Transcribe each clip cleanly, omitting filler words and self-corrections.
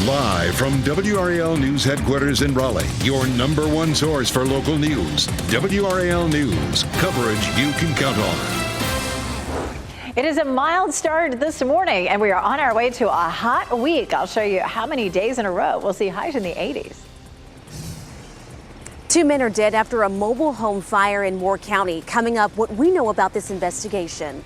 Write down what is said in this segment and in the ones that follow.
Live from WRAL News Headquarters in Raleigh, your #1 source for local news. WRAL News, coverage you can count on. It is a mild start this morning, and we are on our way to a hot week. I'll show you how many days in a row we'll see highs in the 80s. 2 men are dead after a mobile home fire in Moore County. Coming up, what we know about this investigation.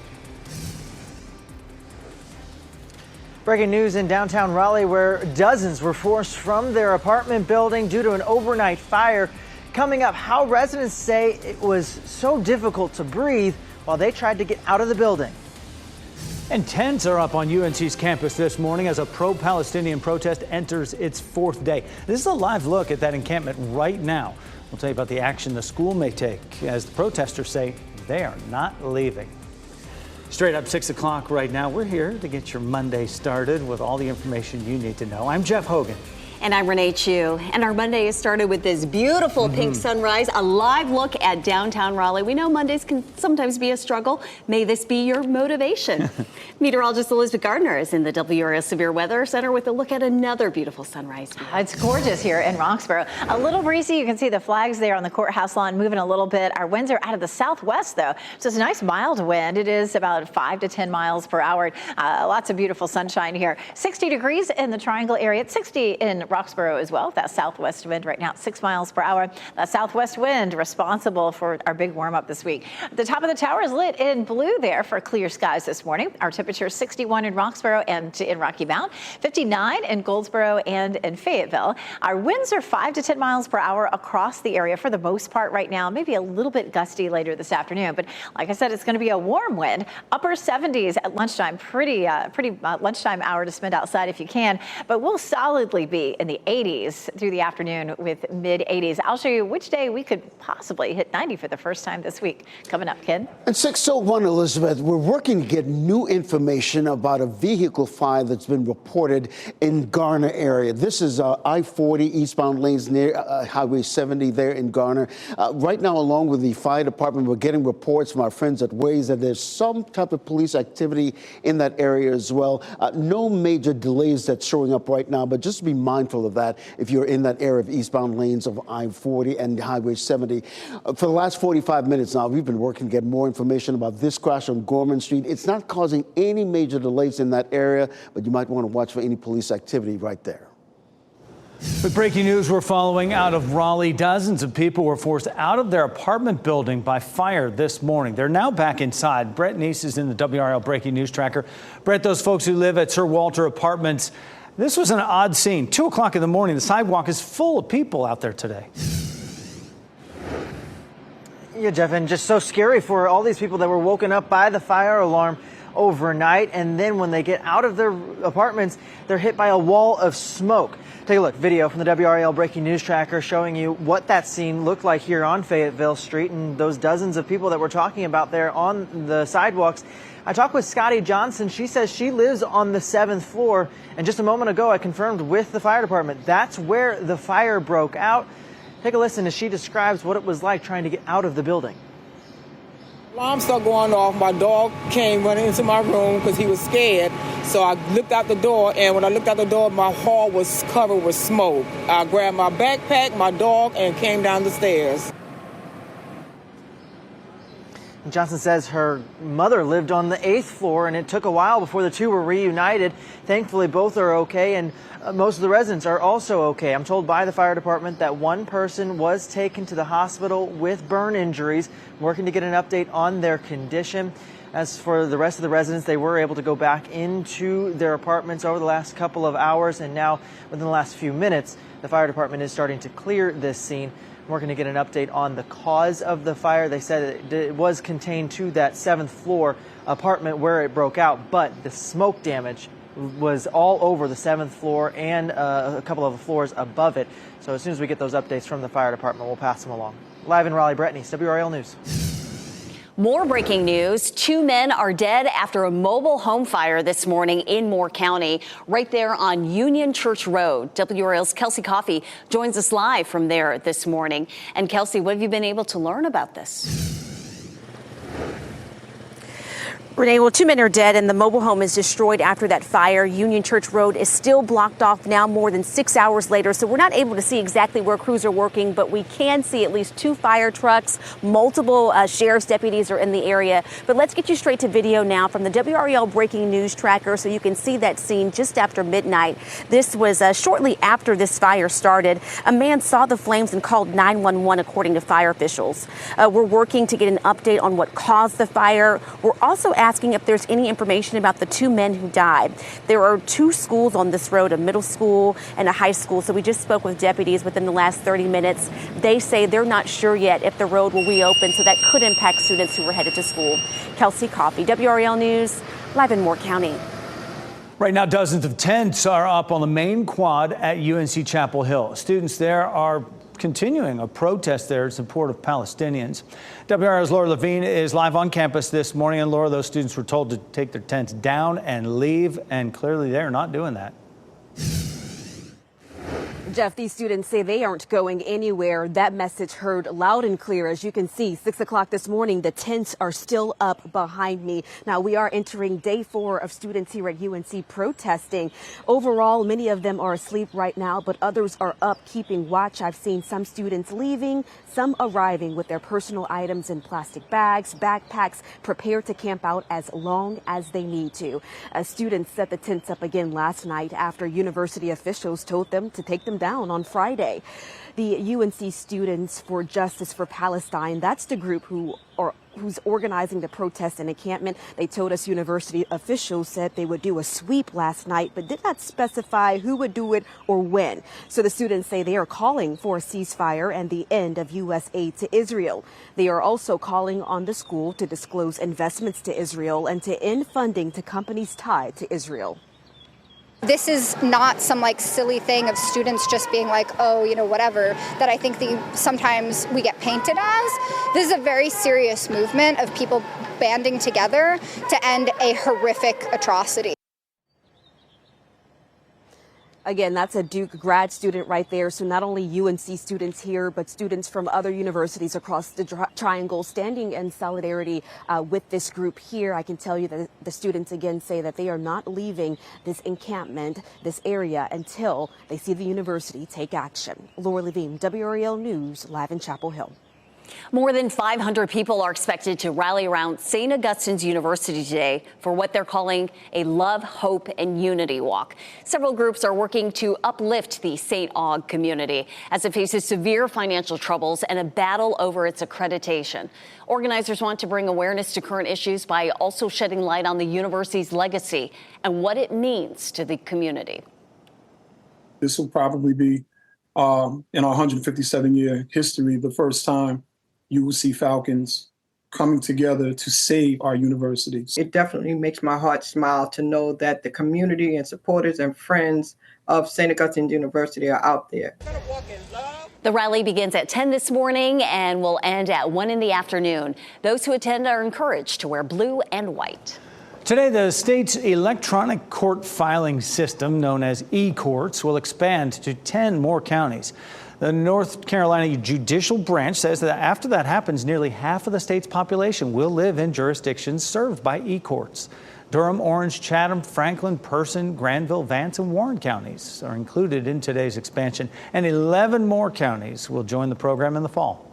Breaking news in downtown Raleigh, where dozens were forced from their apartment building due to an overnight fire. Coming up, how residents say it was so difficult to breathe while they tried to get out of the building. And tents are up on UNC's campus this morning as a pro-Palestinian protest enters its 4th day. This is a live look at that encampment right now. We'll tell you about the action the school may take as the protesters say they are not leaving. Straight up 6 o'clock right now. We're here to get your Monday started with all the information you need to know. I'm Jeff Hogan. And I'm Renee Chu. And our Monday is started with this beautiful pink sunrise, a live look at downtown Raleigh. We know Mondays can sometimes be a struggle. May this be your motivation. Meteorologist Elizabeth Gardner is in the WRAL Severe Weather Center with a look at another beautiful sunrise. It's gorgeous here in Roxborough. A little breezy. You can see the flags there on the courthouse lawn moving a little bit. Our winds are out of the southwest, though. So it's a nice mild wind. It is about 5 to 10 miles per hour. Lots of beautiful sunshine here. 60 degrees in the Triangle area. It's 60 in Roxborough as well. That southwest wind right now at 6 miles per hour. That southwest wind responsible for our big warm up this week. The top of the tower is lit in blue there for clear skies this morning. Our temperature is 61 in Roxborough and in Rocky Mount, 59 in Goldsboro and in Fayetteville. Our winds are 5 to 10 miles per hour across the area for the most part right now. Maybe a little bit gusty later this afternoon, but like I said, it's going to be a warm wind. Upper 70s at lunchtime. Pretty lunchtime hour to spend outside if you can, but we'll solidly be in the 80s through the afternoon with mid 80s. I'll show you which day we could possibly hit 90 for the first time this week. Coming up, Ken. And 6:01, Elizabeth, we're working to get new information about a vehicle fire that's been reported in Garner area. This is I-40 eastbound lanes near Highway 70 there in Garner. Right now, along with the fire department, we're getting reports from our friends at Waze that there's some type of police activity in that area as well. No major delays that's showing up right now, but just be mindful of that if you're in that area of eastbound lanes of I-40 and Highway 70. For the last 45 minutes now, we've been working to get more information about this crash on Gorman Street. It's not causing any major delays in that area, but you might want to watch for any police activity right there. With breaking news we're following out of Raleigh, dozens of people were forced out of their apartment building by fire this morning. They're now back inside. Brett Neese is in the WRAL Breaking News Tracker. Brett, those folks who live at Sir Walter Apartments, this was an odd scene. 2 o'clock in the morning, the sidewalk is full of people out there today. Yeah, Jeff, and just so scary for all these people that were woken up by the fire alarm overnight, and then when they get out of their apartments, they're hit by a wall of smoke. Take a look. Video from the WRAL Breaking News Tracker showing you what that scene looked like here on Fayetteville Street and those dozens of people that we're talking about there on the sidewalks. I talked with Scotty Johnson. She says she lives on the 7th floor, and just a moment ago I confirmed with the fire department that's where the fire broke out. Take a listen as she describes what it was like trying to get out of the building. Alarm started going off. My dog came running into my room because he was scared. So I looked out the door, and when I looked out the door, my hall was covered with smoke. I grabbed my backpack, my dog, and came down the stairs. Johnson says her mother lived on the 8th floor, and it took a while before the two were reunited. Thankfully, both are okay, and most of the residents are also okay. I'm told by the fire department that one person was taken to the hospital with burn injuries, working to get an update on their condition. As for the rest of the residents, they were able to go back into their apartments over the last couple of hours, and now within the last few minutes, the fire department is starting to clear this scene. We're going to get an update on the cause of the fire. They said it was contained to that 7th floor apartment where it broke out, but the smoke damage was all over the 7th floor and a couple of floors above it. So as soon as we get those updates from the fire department, we'll pass them along. Live in Raleigh, Brett Neese, WRAL News. More breaking news. 2 men are dead after a mobile home fire this morning in Moore County, right there on Union Church Road. WRAL's Kelsey Coffey joins us live from there this morning. And Kelsey, what have you been able to learn about this? Renee, well, 2 men are dead and the mobile home is destroyed after that fire. Union Church Road is still blocked off now more than 6 hours later, so we're not able to see exactly where crews are working, but we can see at least 2 fire trucks. Multiple sheriff's deputies are in the area. But let's get you straight to video now from the WRAL breaking news tracker so you can see that scene just after midnight. This was shortly after this fire started. A man saw the flames and called 911 according to fire officials. We're working to get an update on what caused the fire. We're also asking if there's any information about the 2 men who died. There are 2 schools on this road, a middle school and a high school. So we just spoke with deputies within the last 30 minutes. They say they're not sure yet if the road will reopen, so that could impact students who were headed to school. Kelsey Coffey, WRAL News, live in Moore County. Right now, dozens of tents are up on the main quad at UNC Chapel Hill. Students there are continuing a protest there in support of Palestinians. WRAL's Laura Levine is live on campus this morning. And Laura, those students were told to take their tents down and leave, and clearly they're not doing that. Jeff, these students say they aren't going anywhere. That message heard loud and clear. As you can see, 6 o'clock this morning, the tents are still up behind me. Now, we are entering day 4 of students here at UNC protesting. Overall, many of them are asleep right now, but others are up keeping watch. I've seen some students leaving, some arriving with their personal items in plastic bags, backpacks, prepared to camp out as long as they need to. Students set the tents up again last night after university officials told them to take them down on Friday. The UNC Students for Justice for Palestine, that's the group who's organizing the protest and encampment. They told us university officials said they would do a sweep last night, but did not specify who would do it or when. So the students say they are calling for a ceasefire and the end of U.S. aid to Israel. They are also calling on the school to disclose investments to Israel and to end funding to companies tied to Israel. This is not some silly thing of students just being like, oh, whatever, that I think sometimes we get painted as. This is a very serious movement of people banding together to end a horrific atrocity. Again, that's a Duke grad student right there. So not only UNC students here, but students from other universities across the triangle standing in solidarity with this group here. I can tell you that the students again say that they are not leaving this encampment, this area, until they see the university take action. Laura Levine, WRAL News, live in Chapel Hill. More than 500 people are expected to rally around St. Augustine's University today for what they're calling a Love, Hope, and Unity Walk. Several groups are working to uplift the St. Aug community as it faces severe financial troubles and a battle over its accreditation. Organizers want to bring awareness to current issues by also shedding light on the university's legacy and what it means to the community. This will probably be, in our 157-year history, the first time you will see Falcons coming together to save our universities. It definitely makes my heart smile to know that the community and supporters and friends of St. Augustine University are out there. The rally begins at 10 this morning and will end at 1 in the afternoon. Those who attend are encouraged to wear blue and white. Today, the state's electronic court filing system, known as e-courts, will expand to 10 more counties. The North Carolina Judicial Branch says that after that happens, nearly half of the state's population will live in jurisdictions served by e-courts. Durham, Orange, Chatham, Franklin, Person, Granville, Vance, and Warren counties are included in today's expansion, and 11 more counties will join the program in the fall.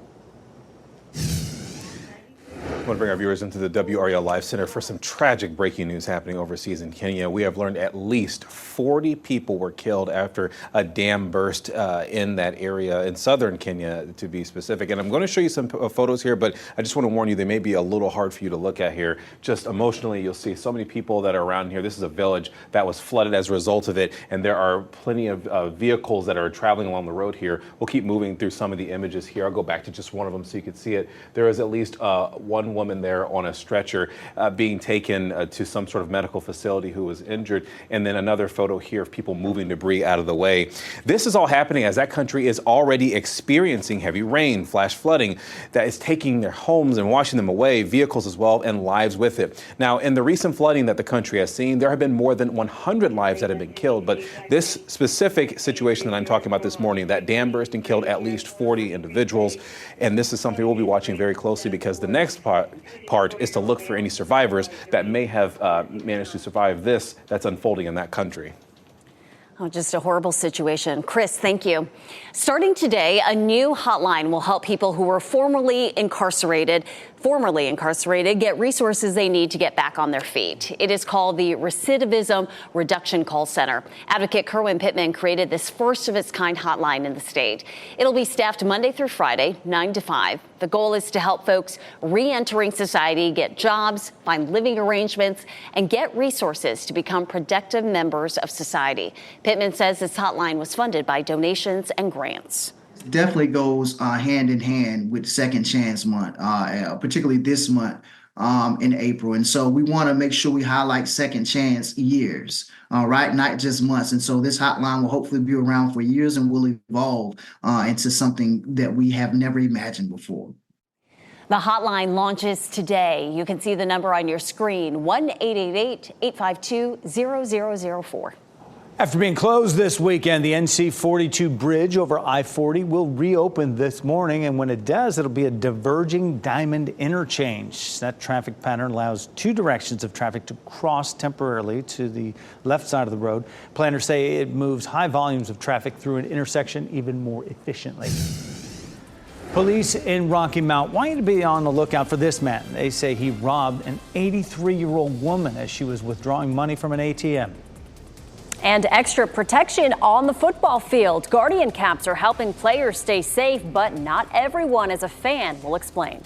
I want to bring our viewers into the WRAL Live Center for some tragic breaking news happening overseas in Kenya. We have learned at least 40 people were killed after a dam burst in that area in southern Kenya, to be specific. And I'm going to show you some photos here, but I just want to warn you, they may be a little hard for you to look at here. Just emotionally, you'll see so many people that are around here. This is a village that was flooded as a result of it, and there are plenty of vehicles that are traveling along the road here. We'll keep moving through some of the images here. I'll go back to just one of them so you can see it. There is at least one woman there on a stretcher being taken to some sort of medical facility who was injured, and then another photo here of people moving debris out of the way. This is all happening as that country is already experiencing heavy rain, flash flooding that is taking their homes and washing them away, vehicles as well, and lives with it. Now, in the recent flooding that the country has seen, there have been more than 100 lives that have been killed, but this specific situation that I'm talking about this morning, that dam burst and killed at least 40 individuals, and this is something we'll be watching very closely because the next part part is to look for any survivors that may have managed to survive this that's unfolding in that country. Oh, just a horrible situation. Chris, thank you. Starting today, a new hotline will help people who were formerly incarcerated get resources they need to get back on their feet. It is called the Recidivism Reduction Call Center. Advocate Kerwin Pittman created this first of its kind hotline in the state. It'll be staffed Monday through Friday, 9 to 5. The goal is to help folks re-entering society get jobs, find living arrangements, and get resources to become productive members of society. Pittman says this hotline was funded by donations and grants. Definitely goes hand in hand with Second Chance Month, particularly this month in April. And so we want to make sure we highlight second chance years, right? Not just months. And so this hotline will hopefully be around for years and will evolve into something that we have never imagined before. The hotline launches today. You can see the number on your screen, 1-888-852-0004. After being closed this weekend, the NC 42 bridge over I-40 will reopen this morning, and when it does, it'll be a diverging diamond interchange. That traffic pattern allows two directions of traffic to cross temporarily to the left side of the road. Planners say it moves high volumes of traffic through an intersection even more efficiently. Police in Rocky Mount want you to be on the lookout for this man. They say he robbed an 83-year-old woman as she was withdrawing money from an ATM. And extra protection on the football field. Guardian caps are helping players stay safe, but not everyone is a fan. We'll explain.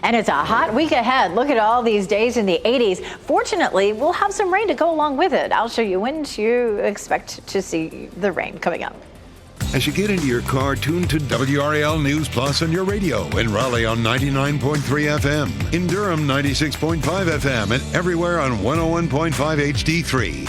And it's a hot week ahead. Look at all these days in the 80s. Fortunately, we'll have some rain to go along with it. I'll show you when to expect to see the rain coming up. As you get into your car, tune to WRAL News Plus on your radio. In Raleigh on 99.3 FM. In Durham, 96.5 FM. And everywhere on 101.5 HD3.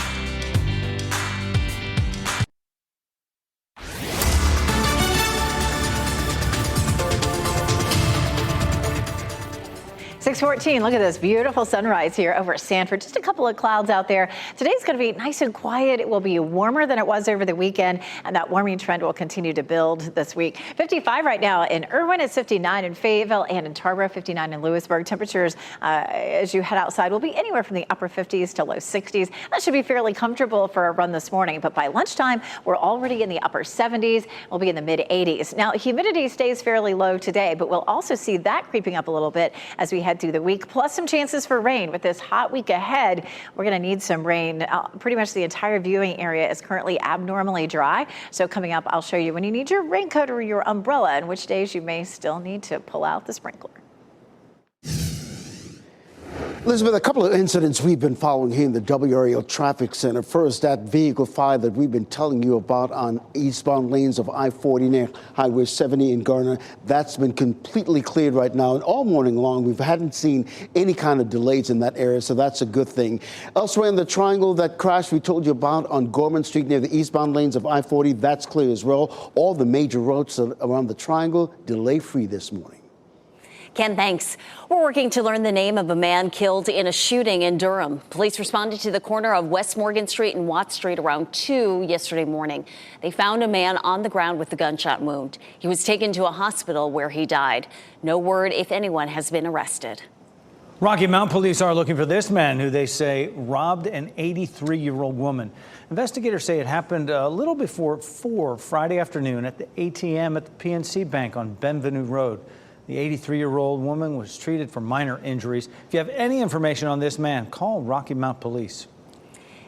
6:14. Look at this beautiful sunrise here over Sanford. Just a couple of clouds out there. Today's going to be nice and quiet. It will be warmer than it was over the weekend, and that warming trend will continue to build this week. 55 right now in Irwin. It's 59 in Fayetteville and in Tarboro, 59 in Lewisburg. Temperatures as you head outside will be anywhere from the upper 50s to low 60s. That should be fairly comfortable for a run this morning, but by lunchtime, we're already in the upper 70s. We'll be in the mid 80s. Now, humidity stays fairly low today, but we'll also see that creeping up a little bit as we head through the week, plus some chances for rain. With this hot week ahead, we're going to need some rain. Pretty much the entire viewing area is currently abnormally dry. So coming up, I'll show you when you need your raincoat or your umbrella and which days you may still need to pull out the sprinkler. Elizabeth, a couple of incidents we've been following here in the WRAL Traffic Center. First, that vehicle fire that we've been telling you about on eastbound lanes of I-40 near Highway 70 in Garner, that's been completely cleared right now. And all morning long, we hadn't seen any kind of delays in that area, so that's a good thing. Elsewhere in the triangle, that crash we told you about on Gorman Street near the eastbound lanes of I-40, that's clear as well. All the major roads around the triangle delay-free this morning. Ken, thanks. We're working to learn the name of a man killed in a shooting in Durham. Police responded to the corner of West Morgan Street and Watt Street around 2 yesterday morning. They found a man on the ground with a gunshot wound. He was taken to a hospital where he died. No word if anyone has been arrested. Rocky Mount police are looking for this man who they say robbed an 83-year-old woman. Investigators say it happened a little before 4 Friday afternoon at the ATM at the PNC Bank on Benvenue Road. The 83-year-old woman was treated for minor injuries. If you have any information on this man, call Rocky Mount Police.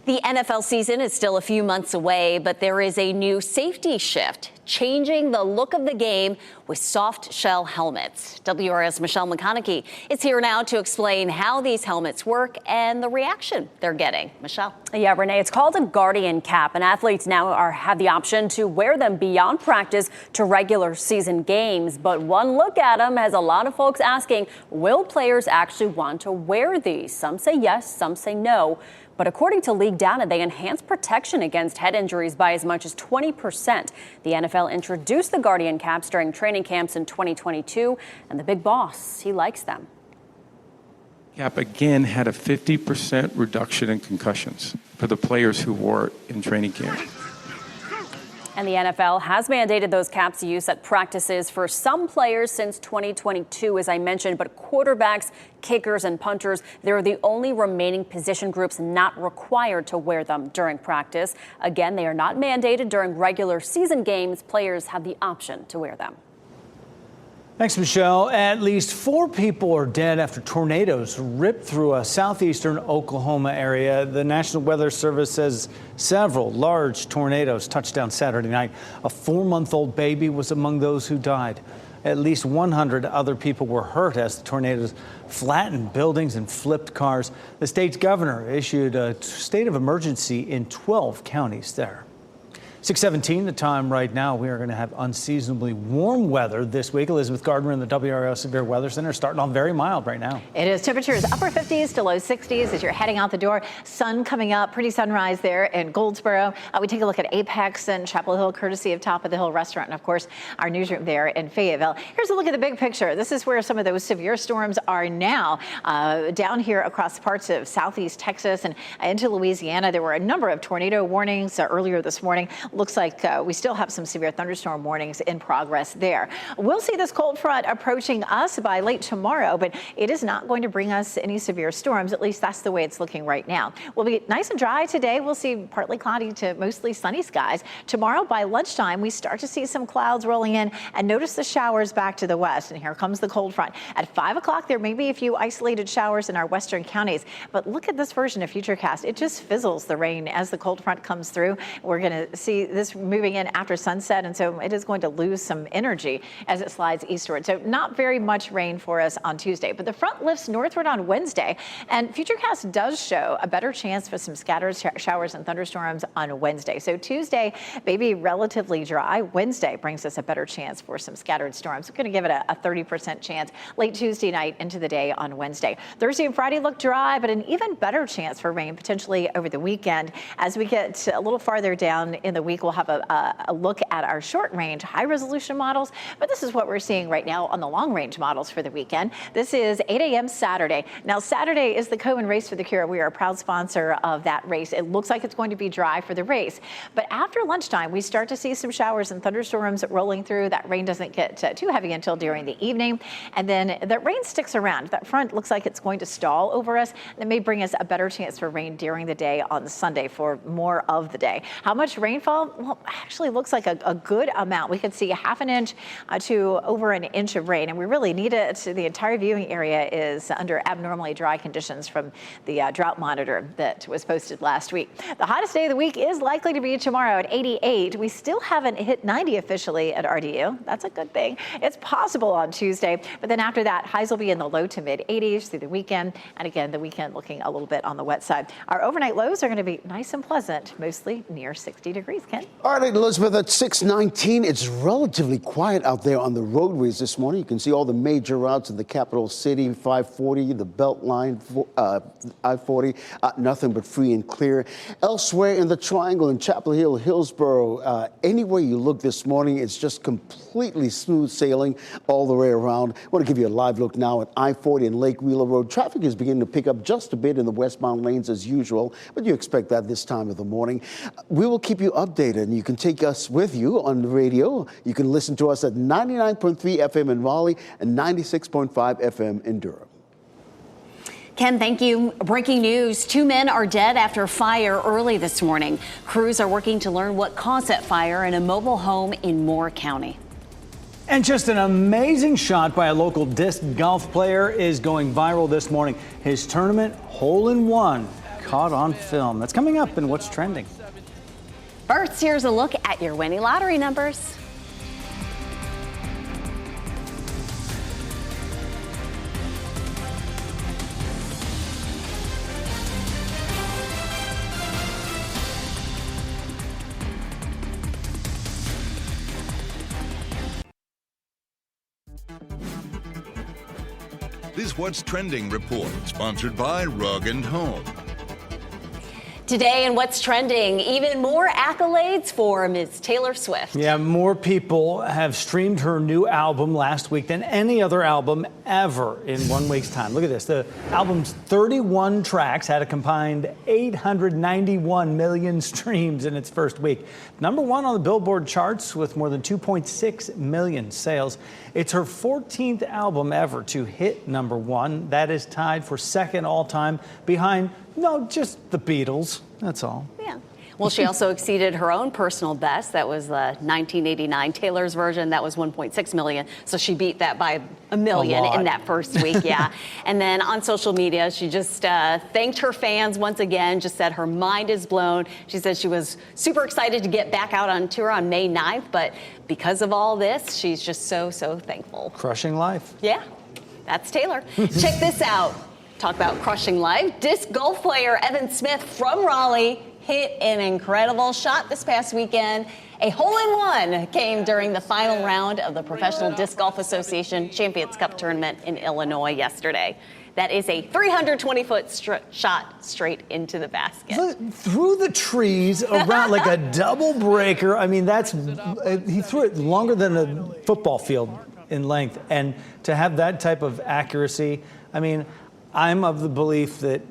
The NFL season is still a few months away, but there is a new safety shift, changing the look of the game with soft shell helmets. WRAL's Michelle McConaughey is here now to explain how these helmets work and the reaction they're getting. Michelle. Yeah, Renee, it's called a Guardian cap, and athletes now have the option to wear them beyond practice to regular season games. But one look at them has a lot of folks asking, will players actually want to wear these? Some say yes, some say no. But according to league data, they enhance protection against head injuries by as much as 20%. The NFL introduced the Guardian caps during training camps in 2022, and the big boss, he likes them. Cap again had a 50% reduction in concussions for the players who wore it in training camp. And the NFL has mandated those caps use at practices for some players since 2022, as I mentioned, but quarterbacks, kickers, and punters, they're the only remaining position groups not required to wear them during practice. Again, they are not mandated during regular season games. Players have the option to wear them. Thanks, Michelle. At least 4 people are dead after tornadoes ripped through a southeastern Oklahoma area. The National Weather Service says several large tornadoes touched down Saturday night. A 4-month-old baby was among those who died. At least 100 other people were hurt as the tornadoes flattened buildings and flipped cars. The state's governor issued a state of emergency in 12 counties there. 6:17 the time right now. We are going to have unseasonably warm weather this week. Elizabeth Gardner in the WRAL Severe Weather Center, starting off very mild right now. It is. Temperatures upper 50s to low 60s as you're heading out the door. Sun coming up, pretty sunrise there in Goldsboro. We take a look at Apex and Chapel Hill, courtesy of Top of the Hill Restaurant, and of course our newsroom there in Fayetteville. Here's a look at the big picture. This is where some of those severe storms are now. Down here across parts of southeast Texas and into Louisiana, there were a number of tornado warnings earlier this morning. Looks like we still have some severe thunderstorm warnings in progress there. We'll see this cold front approaching us by late tomorrow, but it is not going to bring us any severe storms. At least that's the way it's looking right now. We'll be nice and dry today. We'll see partly cloudy to mostly sunny skies. Tomorrow by lunchtime, we start to see some clouds rolling in and notice the showers back to the west. And here comes the cold front. At 5 o'clock, there may be a few isolated showers in our western counties, but look at this version of Futurecast. It just fizzles the rain as the cold front comes through. We're going to see this moving in after sunset, and so it is going to lose some energy as it slides eastward. So not very much rain for us on Tuesday, but the front lifts northward on Wednesday, and Futurecast does show a better chance for some scattered showers and thunderstorms on Wednesday. So Tuesday may be relatively dry. Wednesday brings us a better chance for some scattered storms. We're going to give it a 30% chance late Tuesday night into the day on Wednesday. Thursday and Friday look dry, but an even better chance for rain potentially over the weekend. As we get a little farther down in the week, we'll have a look at our short range high resolution models, but this is what we're seeing right now on the long range models for the weekend. This is 8 a.m. Saturday. Now Saturday is the Komen Race for the Cure. We are a proud sponsor of that race. It looks like it's going to be dry for the race, but after lunchtime we start to see some showers and thunderstorms rolling through. That rain doesn't get too heavy until during the evening, and then the rain sticks around. That front looks like it's going to stall over us. That may bring us a better chance for rain during the day on Sunday for more of the day. How much rainfall? Well, actually looks like a good amount. We could see a half an inch to over an inch of rain, and we really need it. The entire viewing area is under abnormally dry conditions from the drought monitor that was posted last week. The hottest day of the week is likely to be tomorrow at 88. We still haven't hit 90 officially at RDU. That's a good thing. It's possible on Tuesday, but then after that, highs will be in the low to mid 80s through the weekend. And again, the weekend looking a little bit on the wet side. Our overnight lows are going to be nice and pleasant, mostly near 60 degrees, Ken. All right, Elizabeth, at 6:19, it's relatively quiet out there on the roadways this morning. You can see all the major routes in the capital city, 540, the Beltline, I-40, nothing but free and clear. Elsewhere in the Triangle, in Chapel Hill, Hillsborough, anywhere you look this morning, it's just completely smooth sailing all the way around. I want to give you a live look now at I-40 and Lake Wheeler Road. Traffic is beginning to pick up just a bit in the westbound lanes as usual, but you expect that this time of the morning. We will keep you updated, and you can take us with you on the radio. You can listen to us at 99.3 FM in Raleigh and 96.5 FM in Durham. Ken, thank you. Breaking news. 2 men are dead after fire early this morning. Crews are working to learn what caused that fire in a mobile home in Moore County. And just an amazing shot by a local disc golf player is going viral this morning. His tournament hole-in-one caught on film. That's coming up in What's Trending. First, here's a look at your winning lottery numbers. This What's Trending report, sponsored by Rug & Home. Today and what's trending, even more accolades for Ms. Taylor Swift. Yeah, more people have streamed her new album last week than any other album ever in 1 week's time. Look at this. The album's 31 tracks had a combined 891 million streams in its first week. #1 on the Billboard charts with more than 2.6 million sales. It's her 14th album ever to hit #1. That is tied for second all time behind just the Beatles. That's all. Yeah. Well, she also exceeded her own personal best. That was the 1989 Taylor's version. That was 1.6 million. So she beat that by a million in that first week. Yeah. And then on social media, she just thanked her fans once again, just said her mind is blown. She said she was super excited to get back out on tour on May 9th. But because of all this, she's just so thankful. Crushing life. Yeah. That's Taylor. Check this out. Talk about crushing life. Disc golf player Evan Smith from Raleigh hit an incredible shot this past weekend. A hole-in-one came during the final round of the Professional Disc Golf Association Champions Cup tournament in Illinois yesterday. That is a 320-foot shot straight into the basket. Through the trees, around like a double breaker. I mean, he threw it longer than a football field in length. And to have that type of accuracy, I mean, I'm of the belief that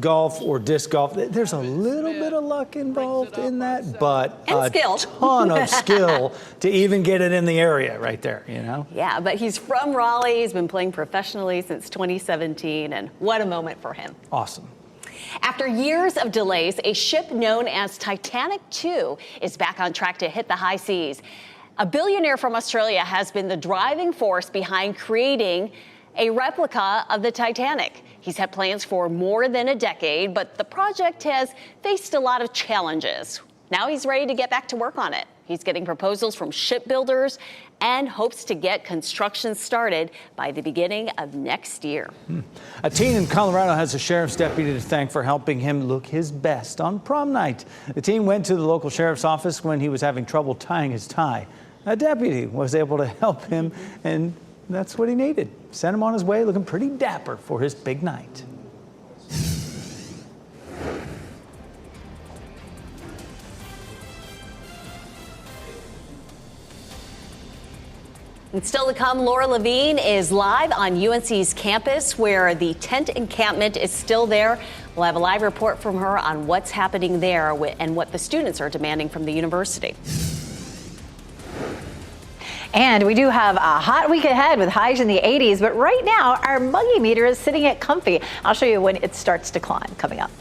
golf or disc golf, there's a little bit of luck involved in that, but a ton of skill to even get it in the area right there, you know? Yeah, but he's from Raleigh. He's been playing professionally since 2017, and what a moment for him. Awesome. After years of delays, a ship known as Titanic II is back on track to hit the high seas. A billionaire from Australia has been the driving force behind creating a replica of the Titanic. He's had plans for more than a decade, but the project has faced a lot of challenges. Now he's ready to get back to work on it. He's getting proposals from shipbuilders and hopes to get construction started by the beginning of next year. A teen in Colorado has a sheriff's deputy to thank for helping him look his best on prom night. The teen went to the local sheriff's office when he was having trouble tying his tie. A deputy was able to help him, and that's what he needed. Sent him on his way looking pretty dapper for his big night. And still to come, Laura Levine is live on UNC's campus where the tent encampment is still there. We'll have a live report from her on what's happening there and what the students are demanding from the university. And we do have a hot week ahead with highs in the 80s, but right now our muggy meter is sitting at comfy. I'll show you when it starts to climb coming up.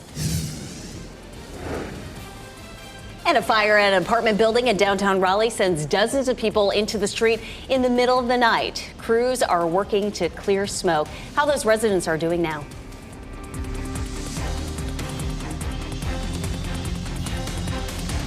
And a fire at an apartment building in downtown Raleigh sends dozens of people into the street in the middle of the night. Crews are working to clear smoke. How those residents are doing now.